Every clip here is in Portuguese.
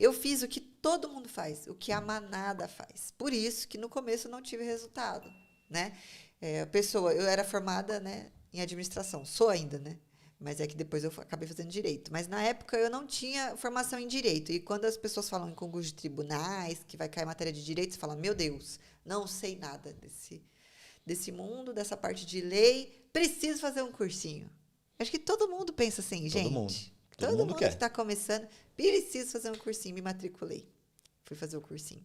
eu fiz o que todo mundo faz, o que a manada faz. Por isso que no começo eu não tive resultado, né? Eu era formada, né, em administração, sou ainda, né? Mas é que depois eu acabei fazendo direito. Mas na época eu não tinha formação em direito. E quando as pessoas falam em concurso de tribunais, que vai cair matéria de direito, você fala, meu Deus, não sei nada desse mundo, dessa parte de lei, preciso fazer um cursinho. Acho que todo mundo pensa assim, Todo mundo. gente. Todo Todo mundo mundo que quer. está começando, preciso fazer um cursinho, me matriculei. Fui fazer o cursinho.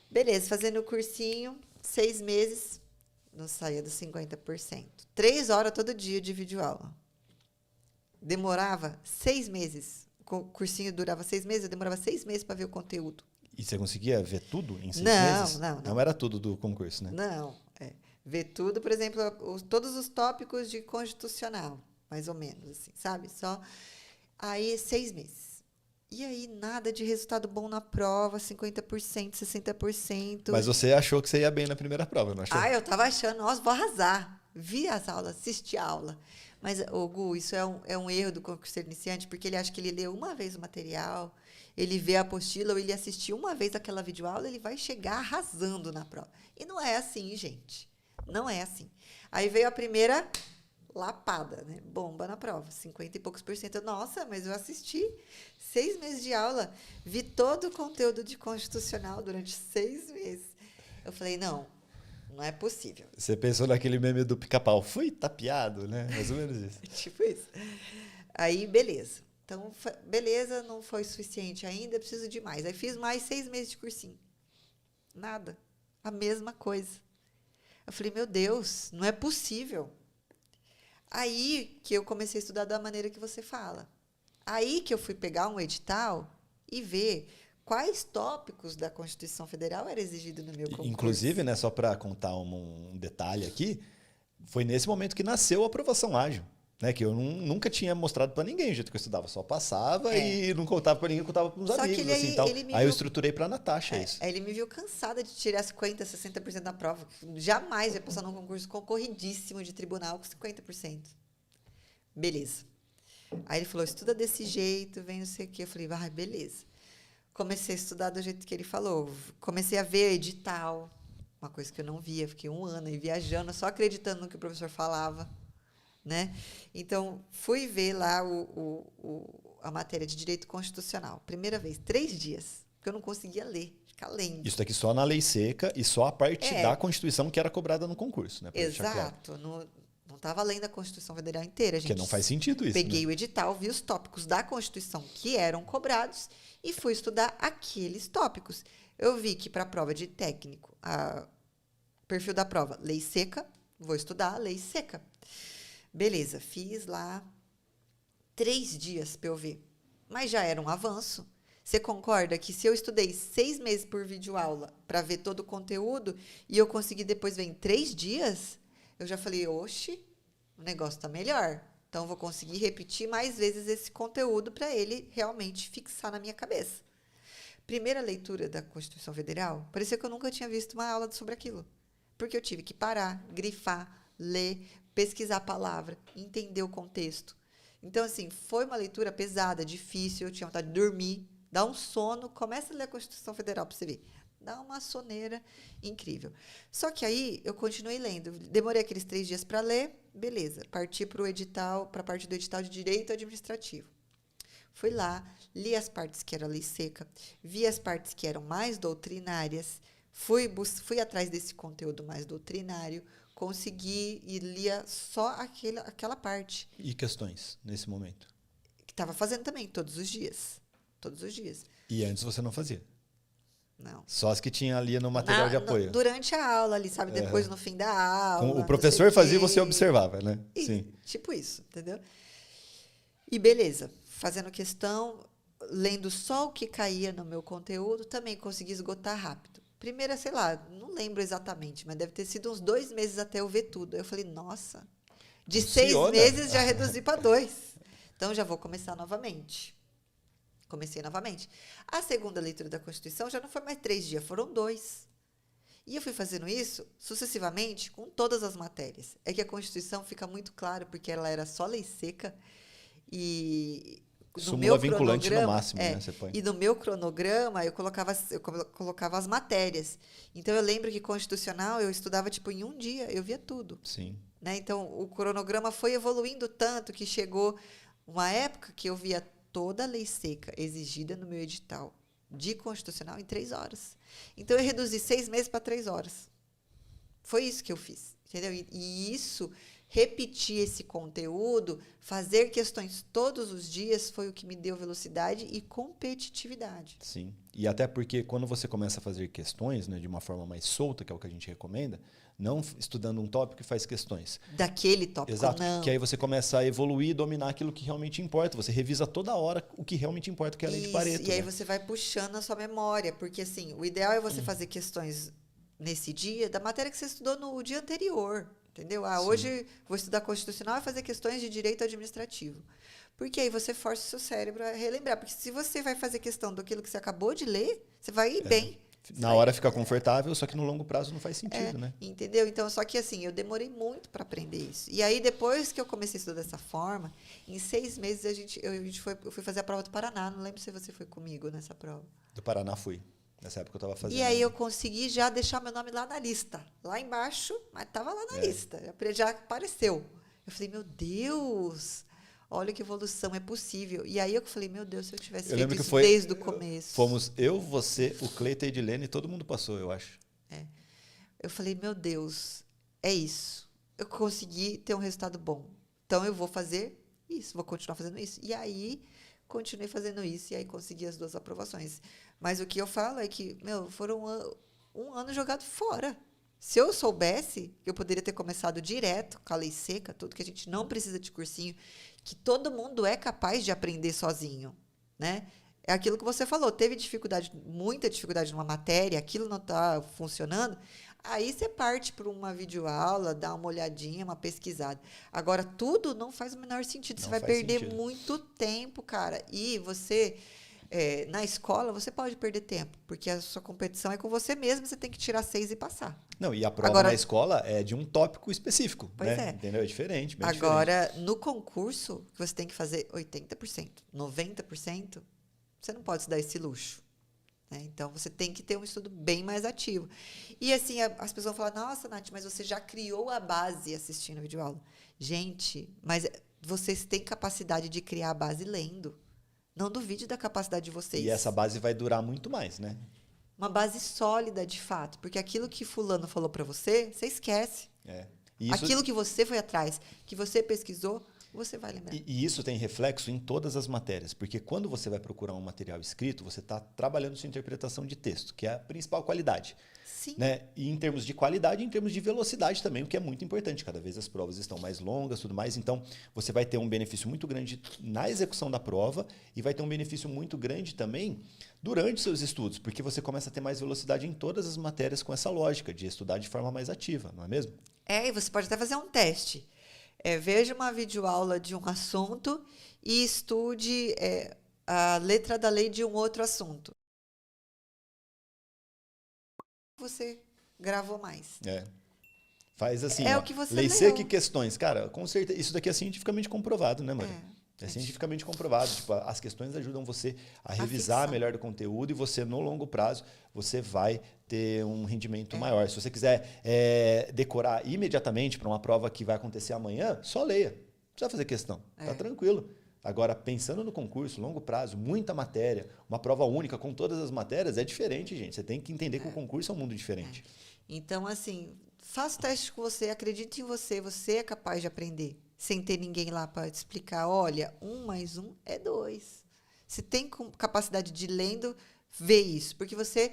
Beleza, fazendo o cursinho, 6 meses, não saía dos 50%. 3 horas todo dia de videoaula. Demorava 6 meses. O cursinho durava 6 meses, eu demorava 6 meses para ver o conteúdo. E você conseguia ver tudo em 6 Não, meses? não, Não não. era tudo do concurso, né? Não, ver tudo, por exemplo, todos os tópicos de constitucional, mais ou menos, assim, sabe? Só aí 6 meses. E aí nada de resultado bom na prova, 50%, 60%. Mas você achou que você ia bem na primeira prova, não achou? Ah, eu tava achando, nossa, vou arrasar. Vi as aulas, assisti a aula. Mas, ô, Gu, isso é um erro do concurseiro iniciante, porque ele acha que ele leu uma vez o material, ele vê a apostila ou ele assistiu uma vez aquela videoaula, ele vai chegar arrasando na prova. E não é assim, gente. Não é assim. Aí veio a primeira lapada, né? Bomba na prova, 50 e poucos por cento. Nossa, mas eu assisti 6 meses de aula, vi todo o conteúdo de constitucional durante 6 meses. Eu falei, não, não é possível. Você pensou naquele meme do pica-pau, fui tapeado, né? Mais ou menos isso. Tipo isso. Aí, beleza. Então, beleza, não foi suficiente ainda, preciso de mais. Aí fiz mais 6 meses de cursinho. Nada. A mesma coisa. Eu falei, meu Deus, não é possível. Aí que eu comecei a estudar da maneira que você fala. Aí que eu fui pegar um edital e ver quais tópicos da Constituição Federal era exigido no meu concurso. Inclusive, né, só para contar um detalhe aqui, foi nesse momento que nasceu a aprovação ágil. Né, que eu nunca tinha mostrado para ninguém o jeito que eu estudava. Só passava e não contava para ninguém, contava para uns amigos. Que ele, assim, tal. ele Aí eu estruturei para a Natasha isso. Aí ele me viu cansada de tirar 50%, 60% da prova. Jamais vai passar num concurso concorridíssimo de tribunal com 50%. Beleza. Aí ele falou, estuda desse jeito, vem não sei o quê. Eu falei, beleza. Comecei a estudar do jeito que ele falou. Comecei a ver edital, uma coisa que eu não via. Fiquei 1 ano aí viajando, só acreditando no que o professor falava. Né? Então, fui ver lá a matéria de direito constitucional. Primeira vez, 3 dias, porque eu não conseguia ler, ficar lendo. Isso daqui só na lei seca e só a parte da Constituição que era cobrada no concurso. Né, exato. Claro. Não estava lendo a Constituição Federal inteira, gente. Porque não faz sentido isso. Peguei né? o edital, vi os tópicos da Constituição que eram cobrados e fui estudar aqueles tópicos. Eu vi que para a prova de técnico, perfil da prova, lei seca, vou estudar a lei seca. Beleza, fiz lá 3 dias para eu ver. Mas já era um avanço. Você concorda que se eu estudei 6 meses por videoaula para ver todo o conteúdo e eu consegui depois ver em 3 dias, eu já falei, oxe, o negócio está melhor. Então, vou conseguir repetir mais vezes esse conteúdo para ele realmente fixar na minha cabeça. Primeira leitura da Constituição Federal, parecia que eu nunca tinha visto uma aula sobre aquilo. Porque eu tive que parar, grifar, ler, pesquisar a palavra, entender o contexto. Então, assim, foi uma leitura pesada, difícil, eu tinha vontade de dormir, dar um sono, começa a ler a Constituição Federal para você ver. Dá uma soneira incrível. Só que aí eu continuei lendo. Demorei aqueles 3 dias para ler, beleza. Parti para o edital, para a parte do edital de direito administrativo. Fui lá, li as partes que era lei seca, vi as partes que eram mais doutrinárias, fui atrás desse conteúdo mais doutrinário, consegui e lia só aquela parte. E questões nesse momento? Que estava fazendo também, todos os dias. Todos os dias. E antes você não fazia? Não. Só as que tinha ali no material de apoio? Durante a aula ali, sabe? Depois, no fim da aula. O professor fazia e você observava, né? Sim. Tipo isso, entendeu? E beleza. Fazendo questão, lendo só o que caía no meu conteúdo, também consegui esgotar rápido. Primeira, sei lá, não lembro exatamente, mas deve ter sido uns 2 meses até eu ver tudo. Eu falei, nossa, de 6 meses já reduzi para 2. Então, já vou começar novamente. Comecei novamente. A segunda leitura da Constituição já não foi mais 3 dias, foram 2. E eu fui fazendo isso sucessivamente com todas as matérias. É que a Constituição fica muito claro, porque ela era só lei seca, e Súmula vinculante no máximo, né? Você põe. E no meu cronograma eu colocava as matérias. Então eu lembro que constitucional eu estudava tipo em um dia, eu via tudo. Sim. Né? Então o cronograma foi evoluindo tanto que chegou uma época que eu via toda a lei seca exigida no meu edital de constitucional em 3 horas. Então eu reduzi 6 meses para 3 horas. Foi isso que eu fiz, entendeu? E isso, repetir esse conteúdo, fazer questões todos os dias foi o que me deu velocidade e competitividade. Sim. E até porque quando você começa a fazer questões, né, de uma forma mais solta, que é o que a gente recomenda, não estudando um tópico e faz questões. Daquele tópico, exato, não. Que aí você começa a evoluir e dominar aquilo que realmente importa. Você revisa toda hora o que realmente importa, que é a lei de Pareto. E aí você vai puxando a sua memória, porque assim, o ideal é você fazer questões nesse dia da matéria que você estudou no dia anterior, entendeu? Hoje vou estudar constitucional e fazer questões de direito administrativo. Porque aí você força o seu cérebro a relembrar. Porque se você vai fazer questão daquilo que você acabou de ler, você vai ir bem. Na hora fica confortável, só que no longo prazo não faz sentido, né? Entendeu? Então, só que assim, eu demorei muito para aprender isso. E aí, depois que eu comecei a estudar dessa forma, em 6 meses eu fui fazer a prova do Paraná. Não lembro se você foi comigo nessa prova. Do Paraná fui. Nessa época eu estava fazendo. E aí eu consegui já deixar meu nome lá na lista. Lá embaixo, mas estava lá na lista. Já apareceu. Eu falei, meu Deus, olha que evolução, é possível. E aí eu falei, meu Deus, se eu tivesse feito isso desde o começo. Fomos eu, você, o Cleiton e a Edilene, e todo mundo passou, eu acho. Eu falei, meu Deus, é isso. Eu consegui ter um resultado bom. Então eu vou fazer isso, vou continuar fazendo isso. E aí, continuei fazendo isso e aí consegui as 2 aprovações. Mas o que eu falo é que, foram um ano jogado fora. Se eu soubesse, eu poderia ter começado direto com a lei seca, tudo que a gente não precisa de cursinho, que todo mundo é capaz de aprender sozinho, né? É aquilo que você falou, teve dificuldade, muita dificuldade numa matéria, aquilo não está funcionando, aí você parte para uma videoaula, dá uma olhadinha, uma pesquisada. Agora, tudo não faz o menor sentido, você vai perder muito tempo, cara. E você... na escola, você pode perder tempo, porque a sua competição é com você mesmo, você tem que tirar 6 e passar. Não, e a prova na escola é de um tópico específico, pois né? Entendeu? É diferente, bem Agora, diferente. no concurso, você tem que fazer 80%, 90%, você não pode se dar esse luxo. Né? Então, você tem que ter um estudo bem mais ativo. E assim, as pessoas falam, nossa, Nath, mas você já criou a base assistindo a videoaula. Gente, mas vocês têm capacidade de criar a base lendo. Não duvide da capacidade de vocês. E essa base vai durar muito mais, né? Uma base sólida, de fato. Porque aquilo que fulano falou para você, você esquece. Aquilo que você foi atrás, que você pesquisou, você vai lembrar. E isso tem reflexo em todas as matérias. Porque quando você vai procurar um material escrito, você está trabalhando sua interpretação de texto, que é a principal qualidade. Sim. Né? E em termos de qualidade e em termos de velocidade também, o que é muito importante. Cada vez as provas estão mais longas, tudo mais. Então, você vai ter um benefício muito grande na execução da prova e vai ter um benefício muito grande também durante seus estudos, porque você começa a ter mais velocidade em todas as matérias com essa lógica de estudar de forma mais ativa, não é mesmo? E você pode até fazer um teste. Veja uma videoaula de um assunto e estude a letra da lei de um outro assunto. Você gravou mais. Faz assim, o que você lei leu. seca e questões. Cara, com certeza, isso daqui é cientificamente comprovado, né, Maria? É cientificamente comprovado. Tipo, as questões ajudam você a revisar melhor o conteúdo e você, no longo prazo, você vai ter um rendimento maior. Se você quiser decorar imediatamente para uma prova que vai acontecer amanhã, só leia. Não precisa fazer questão. Tá tranquilo. Agora, pensando no concurso, longo prazo, muita matéria, uma prova única com todas as matérias, é diferente, gente. Você tem que entender que o concurso é um mundo diferente. Então, assim, faça o teste com você, acredite em você, você é capaz de aprender, sem ter ninguém lá para te explicar, olha, 1 mais 1 é 2. Você tem capacidade de lendo, ver isso, porque você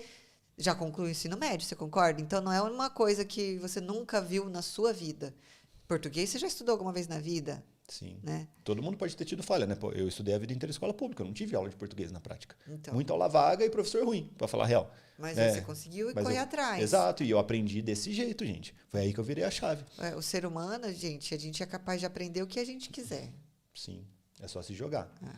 já concluiu o ensino médio, você concorda? Então, não é uma coisa que você nunca viu na sua vida. Português você já estudou alguma vez na vida? Sim. Né? Todo mundo pode ter tido falha, né? Pô, eu estudei a vida inteira em escola pública, eu não tive aula de português na prática. Então. Muita aula vaga e professor ruim, para falar a real. Mas você conseguiu correr atrás. Exato, e eu aprendi desse jeito, gente. Foi aí que eu virei a chave. O ser humano, gente, a gente é capaz de aprender o que a gente quiser. Sim, é só se jogar.